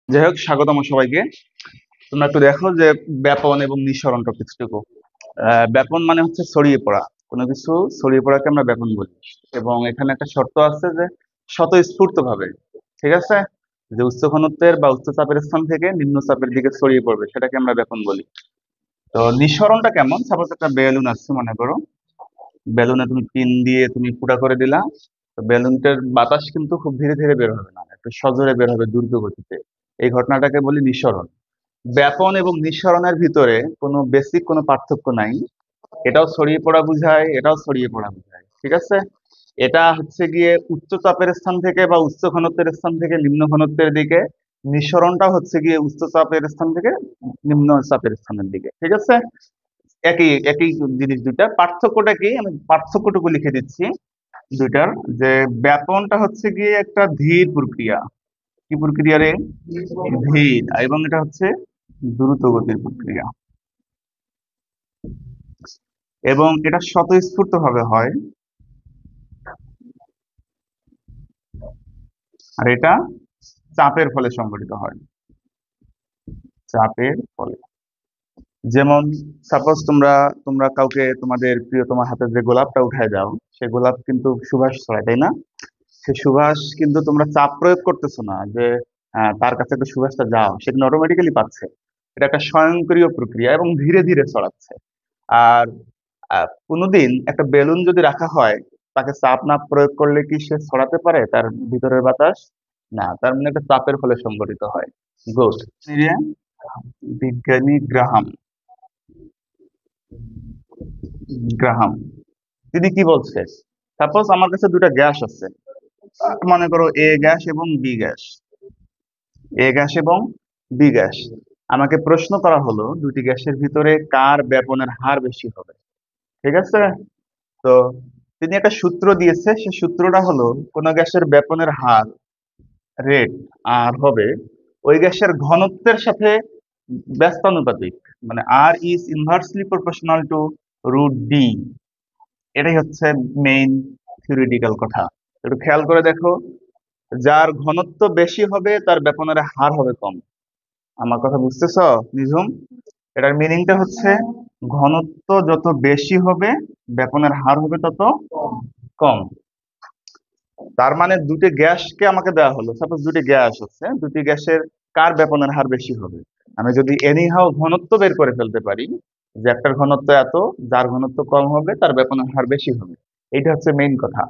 যাই হোক, স্বাগতম সবাইকে। তোমরা একটু দেখো যে ব্যাপন এবং নিঃসরণ টপিকটুকু। ব্যাপন মানে হচ্ছে ছড়িয়ে পড়া। কোনো কিছু ছড়িয়ে পড়াকে আমরা ব্যাপন বলি। এবং এখানে একটা শর্ত আছে যে স্বতঃস্ফূর্ত ভাবে, ঠিক আছে, যে উচ্চ ঘনত্বের বা উচ্চ চাপের স্থান থেকে নিম্ন চাপের দিকে ছড়িয়ে পড়বে, সেটাকে আমরা ব্যাপন বলি। তো নিঃসরণটা কেমন? সাপোজ একটা বেলুন আছে, মনে করো। বেলুনে তুমি পিন দিয়ে তুমি ফুটা করে দিলা। তো বেলুনটার বাতাস কিন্তু খুব ধীরে ধীরে বের হবে না, একটু সজোরে বের হবে দ্রুত গতিতে। এই ঘটনাটাকে বলি নিঃসরণ। ব্যাপন এবং নিঃসরণের ভিতরে কোনো বেসিক কোনো পার্থক্য নাই। এটাও ছড়িয়ে পড়া বুঝায়, এটাও ছড়িয়ে পড়া বুঝায়, ঠিক আছে। এটা হচ্ছে গিয়ে উচ্চ চাপের স্থান থেকে বা উচ্চ ঘনত্বের স্থান থেকে নিম্ন ঘনত্বের দিকে। নিঃসরণটা হচ্ছে গিয়ে উচ্চ চাপের স্থান থেকে নিম্ন চাপের স্থানের দিকে, ঠিক আছে। একই একই জিনিস, দুইটা পার্থক্যটা কি আমি পার্থক্যটুকু লিখে দিচ্ছি দুইটার। যে ব্যাপনটা হচ্ছে গিয়ে একটা ধীর প্রক্রিয়া। কি প্রক্রিয়া রে? ধীর। এবং এটা হচ্ছে দ্রুত গতির প্রক্রিয়া। এবং এটা স্বতঃস্ফূর্ত ভাবে হয়। আর এটা চাপের ফলে সংঘটিত হয়। চাপের ফলে। যেমন সাপোজ তোমরা তোমরা কাউকে তোমাদের প্রিয়তমার হাতে যে গোলাপটা উঠায় দাও, সে গোলাপ কিন্তু সুবাস ছড়ায়, তাই না? সে সুবাস কিন্তু তোমরা চাপ প্রয়োগ করতেছো না যে তার কাছে একটা সুবাসটা যাও, সে কিন্তু অটোমেটিক্যালি পাচ্ছে। এটা একটা স্বয়ংক্রিয় প্রক্রিয়া এবং ধীরে ধীরে ছড়াচ্ছে। আর কোনোদিন একটা বেলুন যদি রাখা হয়, তাকে চাপ না প্রয়োগ করলে কি সে ছড়াতে পারে তার ভিতরের বাতাস? না, তার মানে একটা চাপের ফলে সংঘটিত হয়। গুড। বিজ্ঞানী গ্রাহাম। গ্রাহাম তিনি কি বলছে? সাপোজ আমার কাছে দুটা গ্যাস আছে, মনে করো এ গ্যাস এবং বি গ্যাস। এ গ্যাস এবং বি গ্যাস। আমাকে প্রশ্ন করা হলো দুটি গ্যাসের ভিতরে কার ব্যাপনের হার বেশি হবে, ঠিক আছে। তো তিনি একটা সূত্র দিয়েছে, সে সূত্রটা হলো কোন গ্যাসের ব্যাপনের হার, রেট, আর হবে ওই গ্যাসের ঘনত্বের সাথে ব্যস্তানুপাতিক। মানে R is inversely proportional to root D. এটাই হচ্ছে মেইন থিওরিটিক্যাল কথা। একটু খেয়াল করে দেখো, যার ঘনত্ব বেশি হবে তার ব্যাপনের হার হবে কম। আমার কথা বুঝতেছ নিঝুম? এটার মিনিংটা হচ্ছে ঘনত্ব যত বেশি হবে ব্যাপনের হার হবে তত কম। তার মানে দুটি গ্যাসকে আমাকে দেওয়া হলো, সাপোজ দুটি গ্যাস আছে, দুটি গ্যাসের কার ব্যাপনের হার বেশি হবে। আমি যদি এনিহাও ঘনত্ব বের করে ফেলতে পারি যে একটার ঘনত্ব এত, যার ঘনত্ব কম হবে তার ব্যাপনের হার বেশি হবে। এইটা হচ্ছে মেইন কথা।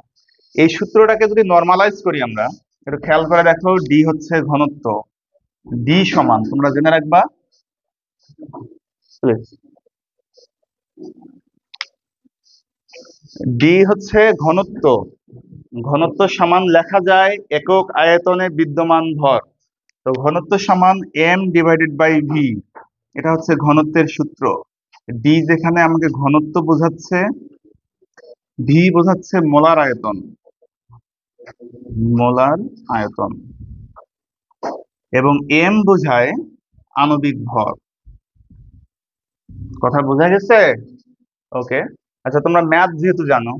এই সূত্রটাকে যদি নর্মালাইজ করি আমরা, একটু খেয়াল করে দেখো, ডি হচ্ছে ঘনত্ব। ডি সমান, তোমরা জেনে রাখবা, ডি হচ্ছে ঘনত্ব। ঘনত্ব সমান লেখা যায় একক আয়তনে বিদ্যমান ভর। তো ঘনত্ব সমান এম ডিভাইডেড বাই ভি। এটা হচ্ছে ঘনত্বের সূত্র। ডি যেখানে আমাকে ঘনত্ব বোঝাচ্ছে, ভি বোঝাচ্ছে মোলার আয়তন। মোলার আয়তন। এবং এম বোঝায় আণবিক ভর। কথা বোঝা গেছে? ওকে। আচ্ছা, তোমরা ম্যাথ যেহেতু জানো,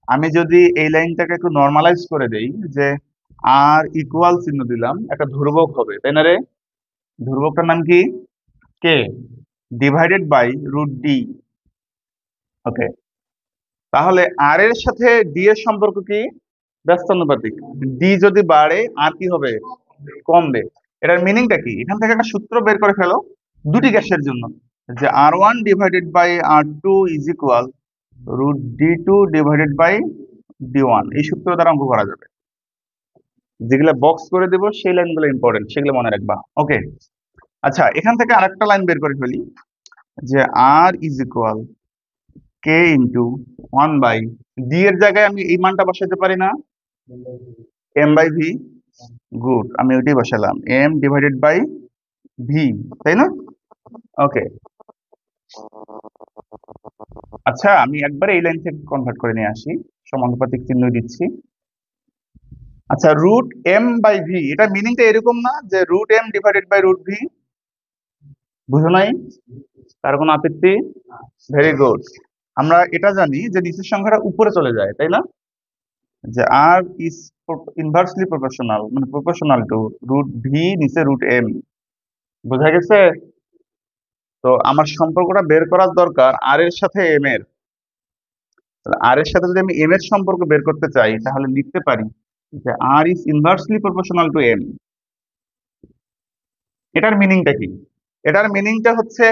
আমি যদি এই লাইনটাকে একটু নর্মালাইজ করে দেই যে আর ইকুয়াল চিহ্ন দিলাম, একটা ধ্রুবক হবে, তাই না রে? ধ্রুবকটার নাম কি? কে, ডিভাইডেড বাই রুট ডি। ওকে। তাহলে আর এর সাথে ডি এর সম্পর্ক কি? ব্যস্তানুপাতিক। ডি যদি বাড়ে আর কি হবে? কমবে। এটার মিনিংটা কি? এখান থেকে একটা সূত্র বের করে ফেলো দুটি গ্যাসের জন্য, যে R1 divided by R2 is equal root D2 divided by D1। এই সূত্র দ্বারা অঙ্ক করা যাবে। যেগুলা বক্স করে দেবো সেই লাইনগুলো ইম্পর্টেন্ট, সেগুলো মনে রাখবা। ওকে। আচ্ছা, এখান থেকে আরেকটা লাইন বের করে ফেলি, যে R is equal K into 1 by D এর জায়গায় আমি এই মানটা বসাতে পারি না? M by V. গুড, আমি ওইটাই বসালাম, এম ডিভাইডেড বাই ভি, তাই না? ওকে। আচ্ছা, আমি একবারে এই লাইন থেকে কনভার্ট করে নিয়ে আসি, সমানুপাতিক চিহ্ন দিচ্ছি। আচ্ছা, রুট এম বাই ভি, এটা মিনিংটা এরকম না যে root M divided by root V? বুঝো নাই? তার কোনো আপত্তি? Very good. আমরা এটা জানি যে নিচের সংখ্যাটা উপরে চলে যায়, তাই না? যে আর ইজ ইনভার্সলি প্রপোর্শনাল, মানে প্রপোর্শনাল টু রুট ভি নিচে রুট এম। বোঝা গেছে? তো আমার সম্পর্কটা বের করার দরকার আর এর সাথে এম এর। আর এর সাথে যদি আমি এম এর সম্পর্ক বের করতে চাই তাহলে লিখতে পারি যে R is inversely proportional to M. এটার মিনিংটা কি? এটার মিনিংটা হচ্ছে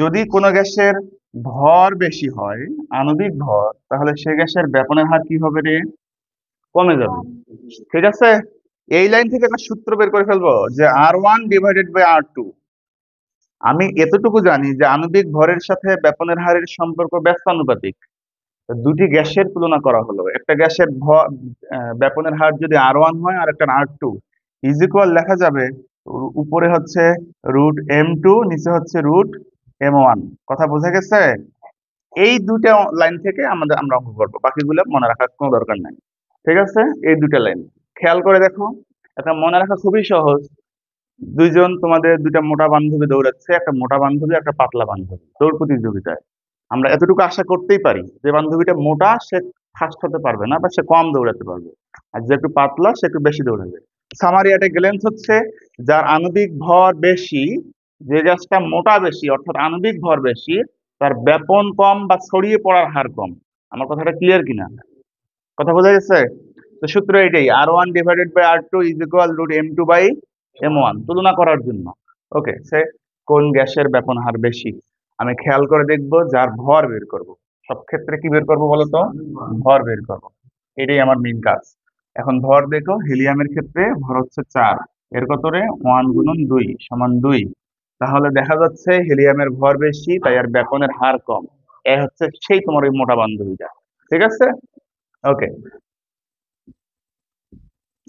যদি কোনো গ্যাসের ভর বেশি হয়, আণবিক ভর, তাহলে সে গ্যাসের ব্যাপনের হার কি হবে রে? কমে যাবে। ঠিক আছে? এই লাইন থেকে একটা সূত্র বের করে ফেলবো যে R1/R2। আমি এতটুকু জানি যে আণবিক ভরের সাথে ব্যাপনের হারের সম্পর্ক ব্যস্তানুপাতিক। তো দুটি গ্যাসের তুলনা করা হলো, একটা গ্যাসের ব্যাপনের হার যদি R1 হয় আর একটা R2, ইজ ইকুয়াল লেখা যাবে উপরে হচ্ছে √m2, নিচে হচ্ছে √m1। কথা বোঝা গেছে? এই দুইটা লাইন থেকে আমরা অঙ্ক করবো, বাকিগুলো মনে রাখার কোনো দরকার নাই। ঠিক আছে? এই দুইটা লাইন খেয়াল করে দেখো, এটা মনে রাখা খুবই সহজ। তোমাদের দুইটা মোটা বান্ধবী দৌড়াচ্ছে, একটা মোটা বান্ধবী একটা পাতলা বান্ধবী দৌড় প্রতিযোগিতায়। আমরা এতটুকু আশা করতেই পারি যে বান্ধবীটা মোটা সে ফার্স্ট হতে পারবে না বা সে কম দৌড়াতে পারবে, আর যে একটু পাতলা সে একটু বেশি দৌড়াবে। সামারি অ্যাট এ গ্ল্যান্স হচ্ছে যার আণবিক ভর বেশি, যে গ্যাসটা মোটা বেশি অর্থাৎ আণবিক ভর বেশি, তার ব্যাপন কম বা ছড়িয়ে পড়ার হার কম। আমার কথাটা ক্লিয়ার কিনা? কথা বোঝা গেছে? তো সূত্র এটাই, R1/R2 ইজ ইকুয়াল √m2/m1 তুলনা করার জন্য। ওকে, সে কোন গ্যাসের ব্যাপন হার বেশি আমি খেয়াল করে দেখব, যার ভর বের করব। সব ক্ষেত্রে কি বের করব বলতো? ভর বের করব। এটাই আমার মেইন কাজ। এখন ভর দেখো, হিলিয়ামের ক্ষেত্রে ভর হচ্ছে 4, এর কত রে? 1 × 2 = 2। তাহলে দেখা যাচ্ছে হিলিয়ামের ভর বেশি, তাই আর ব্যাপনের হার কম। এ হচ্ছে সেই তোমার ওই মোটা বান্ধবীটা। ঠিক আছে? ওকে,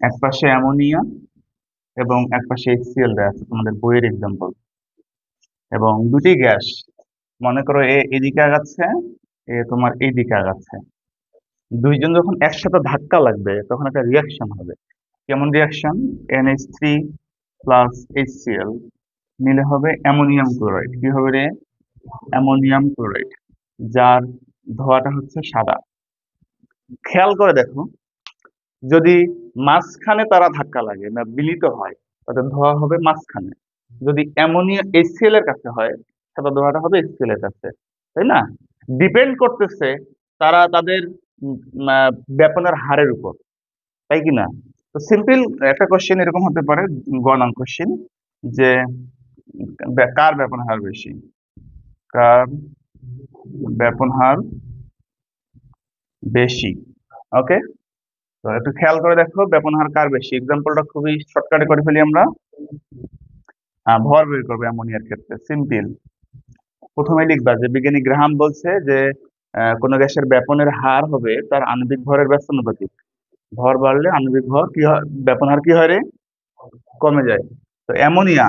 এক পাশে অ্যামোনিয়া এবং এক পাশে HCl দেওয়া আছে তোমাদের বইয়ের এক্সাম্পল, এবং দুটি গ্যাস, মনে করো এ এদিকে আগাচ্ছে, এ তোমার এইদিকে আগাচ্ছে। দুইজন যখন একসাথে ধাক্কা লাগবে তখন একটা রিয়াকশন হবে। কেমন রিয়াকশন? NH3 প্লাস HCl মিলে হবে অ্যামোনিয়াম ক্লোরাইড। কি হবে রে? অ্যামোনিয়াম ক্লোরাইড, যার ধোঁয়াটা হচ্ছে সাদা। খেয়াল করে দেখো, যদি মাঝখানে তারা ধাক্কা লাগে না মিলিত হয়, তাদের ধোঁয়া হবে মাঝখানে। যদি অ্যামোনিয়া HCl এর কাছে হয়, সাদা ধোঁয়াটা হবে HCl এর কাছে। তাই না? ডিপেন্ড করতেছে তারা তাদের ব্যাপনের হারের উপর, তাই কি না? তো সিম্পল একটা কোশ্চেন এরকম হতে পারে, গ নং কোশ্চেন, যে কার ব্যাপন হার বেশি, কার ব্যাপন হার বেশি। ওকে, তো একটু খেয়াল করে দেখো ব্যাপন হার কার বেশি। এক্সাম্পলটা খুবই শর্টকাটে করে ফেলি আমরা। ভর বের করবে অ্যামোনিয়ার ক্ষেত্রে সিম্পল। প্রথমে লিখবা যে বিজ্ঞানী গ্রাহাম বলছে যে কোন গ্যাসের ব্যাপনের হার হবে তার আণবিক ভরের ব্যস্তানুপাতিক। ভর বাড়লে আণবিক ভর কি হয়, ব্যাপন হার কি হয় রে? কমে যায়। তো অ্যামোনিয়া,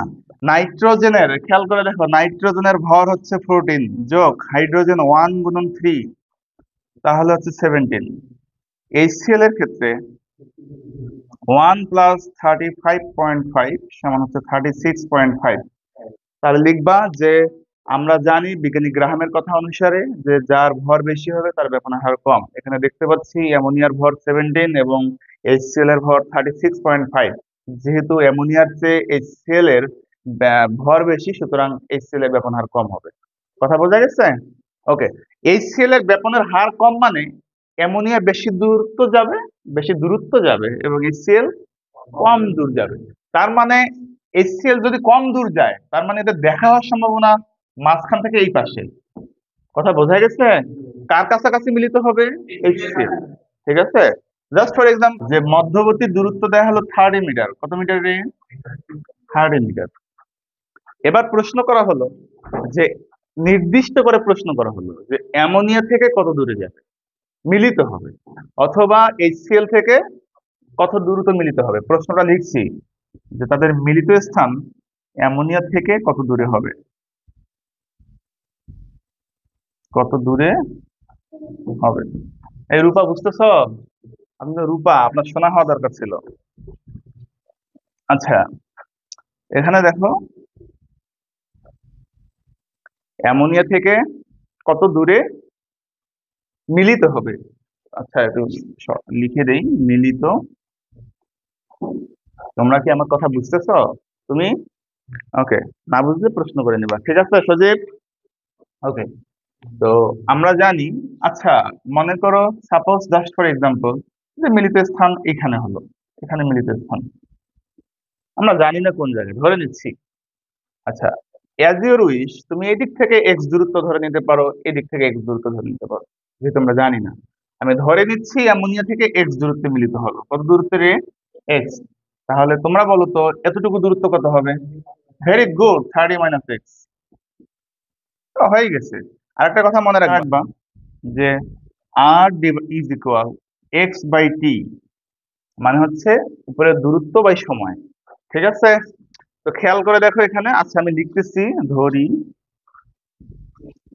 নাইট্রোজেনের খেয়াল করে দেখো, নাইট্রোজেনের ভর হচ্ছে 14 যোগ হাইড্রোজেন 1 × 3, তাহলে হচ্ছে 17। HCl এর ক্ষেত্রে 1 + 35.5 সমান হচ্ছে 36.5। তাহলে লিখবা যে আমরা জানি বিজ্ঞানী গ্রাহামের কথা অনুসারে যে যার ভর বেশি হবে তার ব্যাপনের হার কম। এখানে দেখতে পাচ্ছি অ্যামোনিয়ার ভর 17 এবং HCl এর ভর 36.5। যেহেতু অ্যামোনিয়ার চেয়ে HCl এর ভর বেশি, সুতরাং HCl এর ব্যাপন হার কম হবে। কথা বোঝা গেছে? ওকে, HCl এর ব্যাপনের হার কম মানে অ্যামোনিয়া বেশি দূরত্ব যাবে এবং HCl কম দূর যাবে। তার মানে HCl যদি কম দূর যায়, তার মানে এদের দেখা হওয়ার সম্ভাবনা মাঝখান থেকে এই পাশে। কথা বোঝা গেছে? কার কাছাকাছি মিলিত হবে? HCl। ঠিক আছে? জাস্ট ফর এক্সাম্পল, যে মধ্যবর্তী দূরত্ব দেয়া হলো 30 মিটার। কত মিটার রে? 30 মিটার। এবার প্রশ্ন করা হলো যে, নির্দিষ্ট করে প্রশ্ন করা হলো যে অ্যামোনিয়া থেকে কত দূরে যাবে মিলিত হবে, অথবা HCl থেকে কত দূরত্ব মিলিত হবে। প্রশ্নটা লিখছি যে তাদের মিলিত স্থান অ্যামোনিয়া থেকে কত দূরে হবে, কত দূরে হবে। এই রূপা বুঝতেছ? আপনি তো রূপা, আপনার শোনা হওয়া দরকার ছিল। আচ্ছা, এখানে দেখো অ্যামোনিয়া থেকে কত দূরে মিলিত হবে। আচ্ছা একটু লিখে দেই, মিলিত। তোমরা কি আমার কথা বুঝতেছো? তুমি ওকে, না বুঝলে প্রশ্ন করে নিবা, ঠিক আছে সজীব? ওকে, তো আমরা জানি, আচ্ছা মনে করো সাপোজ জাস্ট ফর এক্সাম্পল যে মিলিত স্থান এখানে হলো, এখানে মিলিত স্থান আমরা জানি না কোন জায়গায়, ধরে নিচ্ছি। আচ্ছা, অ্যাজ ইউর উইশ, তুমি এদিক থেকে এক্স দূরত্ব ধরে নিতে পারো, এদিক থেকে এক্স দূরত্ব ধরে নিতে পারো, যেহেতু আমরা জানি না। আমি ধরে নিচ্ছি অ্যামোনিয়া থেকে এক্স দূরত্বে মিলিত হলো, কত দূরত্বে রে? এক্স। তাহলে তোমরা বলো তো এতটুকু দূরত্ব কত হবে? Very good, 30 - x। হয়ে গেছে। আরেকটা কথা মনে রাখবা যে R is equal x by টি, মানে হচ্ছে উপরের দূরত্ব বাই সময়, ঠিক আছে? তো খেয়াল করে দেখো এখানে, আচ্ছা আমি লিখতেছি, ধরি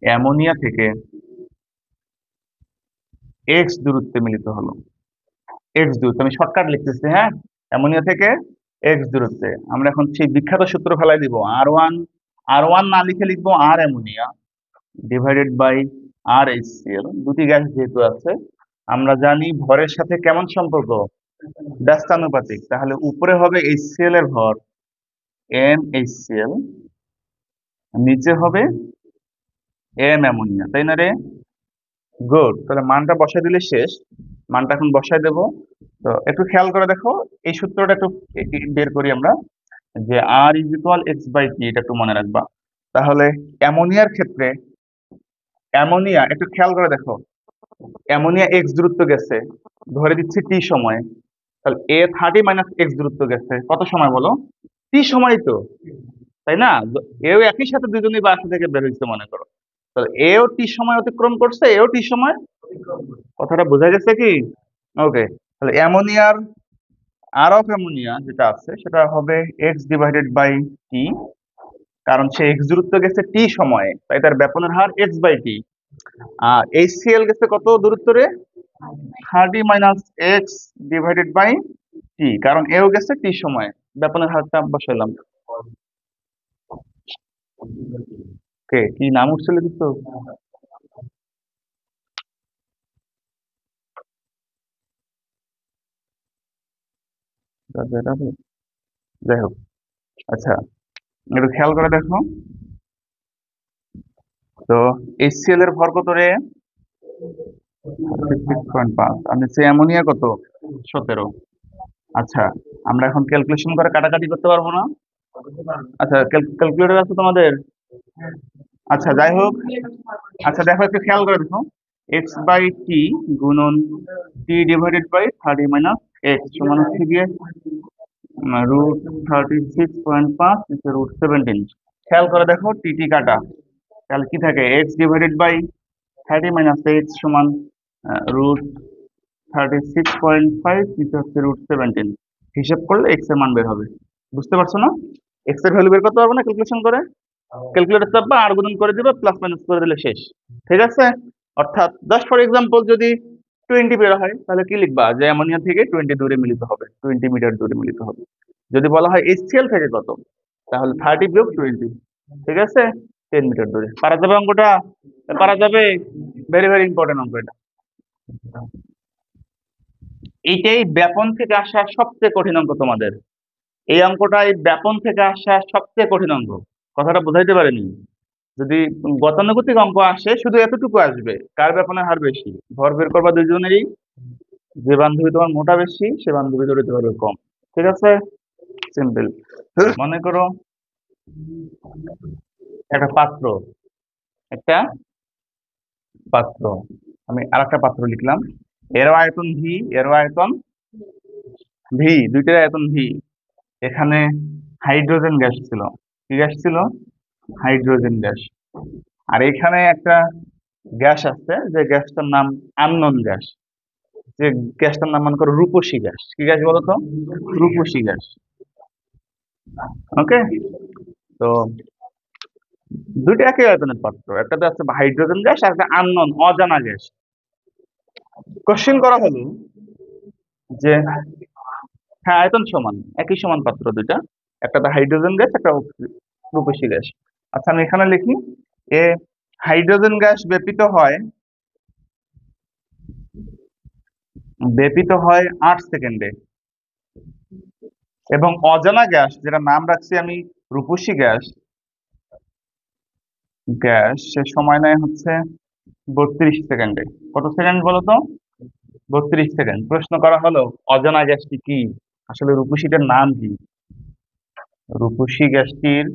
অ্যামোনিয়া থেকে এক্স দূরত্বে মিলিত হলো, এক্স দূরত্ব আমি শর্টকাট লিখতেছি, হ্যাঁ, অ্যামোনিয়া থেকে এক্স দূরত্বে। আমরা এখন সেই বিখ্যাত সূত্র ফেলাই দিব, আর ওয়ান না লিখে লিখবো R ammonia divided by R HCl, দুটি গ্যাস যেহেতু আছে আমরা জানি ভরের সাথে কেমন সম্পর্ক, ব্যস্তানুপাতিক। তাহলে উপরে হবে এইচসিএল এর ভর এম এইচসিএল, নিচে হবে এম অ্যামোনিয়া, তাই না রে? গুড, তাহলে মানটা বসাই দিলে শেষ। মানটা এখন বসাই দেব। তো একটু খেয়াল করে দেখো, এই সূত্রটা একটু বের করি আমরা, যে R is equal x by টি, এটা একটু মনে রাখবা। তাহলে অ্যামোনিয়ার ক্ষেত্রে, অ্যামোনিয়া একটু খেয়াল করে দেখো, অ্যামোনিয়া এক্স দূরত্ব গেছে, ধরে দিচ্ছি টি সময়ে। তাহলে এ 30 - x দূরত্ব গেছে কত সময় বলো? টি সময় তো, তাই না? এও একই সাথে দুজনই বাসা থেকে বের হইছে মনে করো, তাহলে এও টি সময় অতিক্রম করছে, এও টি সময়। কথাটা বোঝা গেছে কি? ওকে, তাহলে অ্যামোনিয়ার আর অফ অ্যামোনিয়া যেটা আছে সেটা হবে এক্স ডিভাইডেড বাই টি, কারণ সে এক্স দূরত্ব গেছে টি সময়ে, তাই তার ব্যাপনের হার এক্স বাই টি। আর এইচসিএল গেছে কত দূরত্ব রে? 30 - x ডিভাইডেড বাই টি, কারণ এও গেছে টি সময়ে, ব্যাপনের হারটা বসাইলাম। কে কি নাম উঠছিল কিন্তু? যাই হোক, আচ্ছা একটু খেয়াল করে দেখো তো, এইচসিএল এর ভর কত রে? 6.5, আর নিচে অ্যামোনিয়া কত? 17। আচ্ছা, আমরা এখন ক্যালকুলেশন করে কাটাকাটি করতে পারবো না? আচ্ছা, ক্যালকুলেটর আছে তোমাদের? আচ্ছা যাই হোক, আচ্ছা দেখো একটু খেয়াল করে দেখো, এক্স বাই টি গুণন টি ডিভাইডেড বাই 30 - x সমান হচ্ছে গিয়ে রুট 36.5 √17। খেয়াল করে দেখো টি টি কাটা, তাহলে কি থাকে? এক্স ডিভাইডেড বাই 30 - x সমান রুট 36.5 হচ্ছে √17। হিসাব করলে এক্স এর মান বের হবে, বুঝতে পারছো না? এক্স এর ভ্যালু বের করতে পারবে না ক্যালকুলেশন করে? ক্যালকুলেটর চাপবা, আর গুণন করে দিবা, প্লাস মাইনাস করে দিলে শেষ, ঠিক আছে? অর্থাৎ জাস্ট ফর এক্সাম্পল যদি 20 বের হয়, তাহলে কি লিখবা? যে অ্যামোনিয়া থেকে 20 দূরে মিলিত হবে, 20 মিটার দূরে মিলিত হবে। যদি বলা হয় এইচসিএল থেকে কত, তাহলে 30 - 20, ঠিক আছে, 10 মিটার দূরে। পারা যাবে অঙ্কটা? পারা যাবে। ভেরি ভেরি ইম্পর্টেন্ট অঙ্ক এটা। এইটাই ব্যাপন থেকে আসা সবচেয়ে কঠিন অঙ্ক তোমাদের। এই অঙ্কটাই ব্যাপন থেকে আসা সবচেয়ে কঠিন অঙ্ক। কথাটা বুঝাইতে পারেনি? যদি গতানুগতিক অঙ্ক আসে শুধু এতটুকু আসবে, কার ব্যাপনের হার বেশি, ভর বের করবা দুজনেরই, যে বান্ধবী তোমার মোটা বেশি সে বান্ধবী ধরতে পারবে কম, ঠিক আছে? সিম্পল। মনে করো একটা পাত্র, একটা পাত্র, আমি আরেকটা পাত্র লিখলাম, এরও আয়তন ভি, এরও আয়তন ভি, দুইটার আয়তন ভি। এখানে হাইড্রোজেন গ্যাস ছিল, কি গ্যাস ছিল? Hydrogen gas. আর এখানে একটা গ্যাস আছে, যে গ্যাসটার নাম আননোন গ্যাস, যে গ্যাসটার নাম মনে করো রূপসী গ্যাস। কি গ্যাস বলো তো? রূপসী গ্যাস। ওকে, তো দুইটা একই আয়তনের পাত্র, একটাতে আছে হাইড্রোজেন গ্যাস আর একটা আননোন অজানা গ্যাস। কোশ্চেন করা হলো যে, হ্যাঁ আয়তন সমান, একই সমান পাত্র দুইটা, একটাতে হাইড্রোজেন গ্যাস, একটা রূপসী গ্যাস। আচ্ছা আমি এখানে লিখি, এ হাইড্রোজেন গ্যাস ব্যাপিত হয় ব্যাপিত হয় 8 সেকেন্ডে। এবং অজানা গ্যাস, যেটা নাম রাখছি আমি রূপসী গ্যাস, সে সময় নেয় হচ্ছে 32 সেকেন্ডে। কত সেকেন্ড বলো তো? 32 সেকেন্ড। প্রশ্ন করা হলো অজানা গ্যাসটি কি, আসলে রূপসীটার নাম কি? রূপসী গ্যাসটির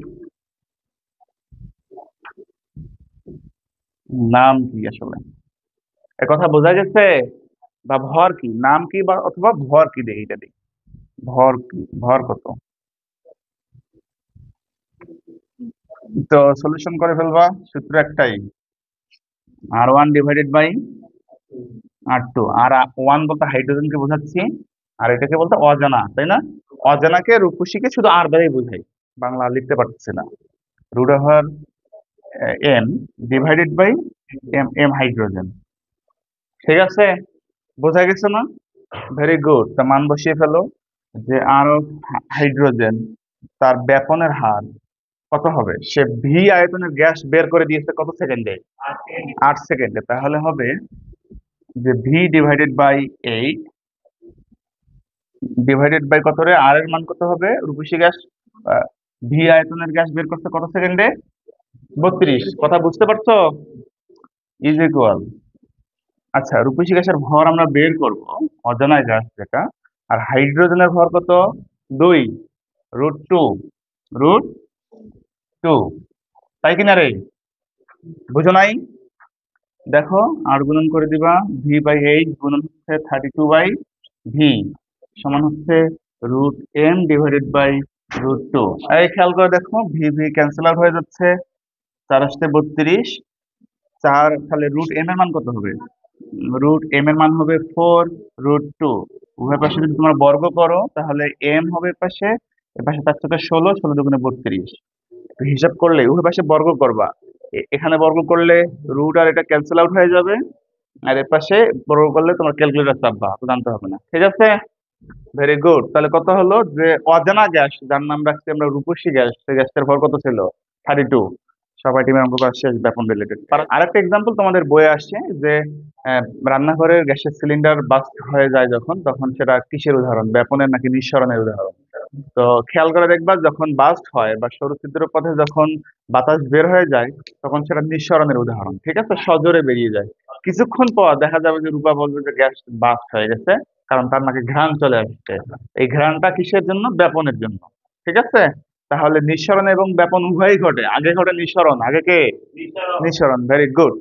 নাম কি আসলে? এ কথা বোঝা গেছে? বা ভর কি, নাম কি, বা অথবা ভর কি, দেখি এটা দেখি। ভর কি, ভর কত? তো সলিউশন করে ফেলবা, সূত্র একটাই, R1 / R2। আর ওয়ান বলতে হাইড্রোজেনকে বোঝাচ্ছি, আর এটাকে বলতে অজানা, তাই না? অজানাকে, রূপসীকে শুধু আর দ্বারাই বোঝাই, বাংলা লিখতে পারতেছি না। √m/m hydrogen. ঠিক আছে, বোঝা গেছে না? Very good. তা মান বসিয়ে ফেলো যে আর হাইড্রোজেন, তার ব্যাপনের হার কত হবে? সে ভি আয়তনের গ্যাস বের করে দিয়েছে কত সেকেন্ডে? 8 সেকেন্ডে। তাহলে হবে যে V/8 ডিভাইডেড বাই কত রে, আর এর মান কত হবে? রূপসী গ্যাস ভি আয়তনের গ্যাস বের করতে কত সেকেন্ডে? 32। কথা বুঝতে পারছো? ইজ ইকুয়াল, আচ্ছা রূপসী গ্যাসের ভর আমরা বের করব, অজানা গ্যাস যেটা। আর হাইড্রোজেনের ভর কত? 2 √2, √2, তাই কিনা রে? বুঝো নাই? দেখো, আর গুণন করে দিবা, V/8 গুণন হচ্ছে 32/V সমান হচ্ছে √m/√2। এই খেয়াল করে দেখো, ভি ভি ক্যান্সেল আউট হয়ে যাচ্ছে, 4 × 8 = 32। 4, তাহলে √m এর মান কত হবে? √m এর মান হবে 4 √2। উভয় পাশে যদি তোমরা বর্গ করো তাহলে m হবে এপাশে 4 × 16, 16 × 2 = 32। হিসাব করলে উভয় পাশে বর্গ করবা, এখানে বর্গ করলে রুট আর এটা ক্যান্সেল আউট হয়ে যাবে, আর এর পাশে বর্গ করলে তোমার ক্যালকুলেটর চাপবা, তো জানতে হবে না। ঠিক আছে, ভেরি গুড। তাহলে কত হলো যে অজানা গ্যাস, যার নাম রাখছি আমরা রূপসী গ্যাস, সেই গ্যাসটার ভর কত ছিল? 32। সবাই টিমের অঙ্ক করা শেষ, ব্যাপন রিলেটেড। আরেকটা এক্সাম্পল তোমাদের বইয়ে আসছে যে আহ, রান্নাঘরের গ্যাসের সিলিন্ডার বাস্ট হয়ে যায় যখন, তখন সেটা কিসের উদাহরণ? ব্যাপনের নাকি নিঃসরণের উদাহরণ? তো খেয়াল করে দেখবা, যখন বাস্ট হয় বা সরু ছিদ্র পথে যখন বাতাস বের হয়ে যায়, তখন সেটা নিঃসরণের উদাহরণ। ঠিক আছে, সজোরে বেরিয়ে যায়। কিছুক্ষণ পর দেখা যাবে যে রূপা বলবে যে গ্যাস বাস্ট হয়ে গেছে, কারণ তার নাকি ঘ্রাণ চলে আসছে। এই ঘ্রাণটা কিসের জন্য? ব্যাপনের জন্য। ঠিক আছে, তাহলে নিঃসরণ এবং ব্যাপন উভয়ই ঘটে। আগে ঘটে নিঃসরণ, আগে কে? নিঃসরণ। Very good.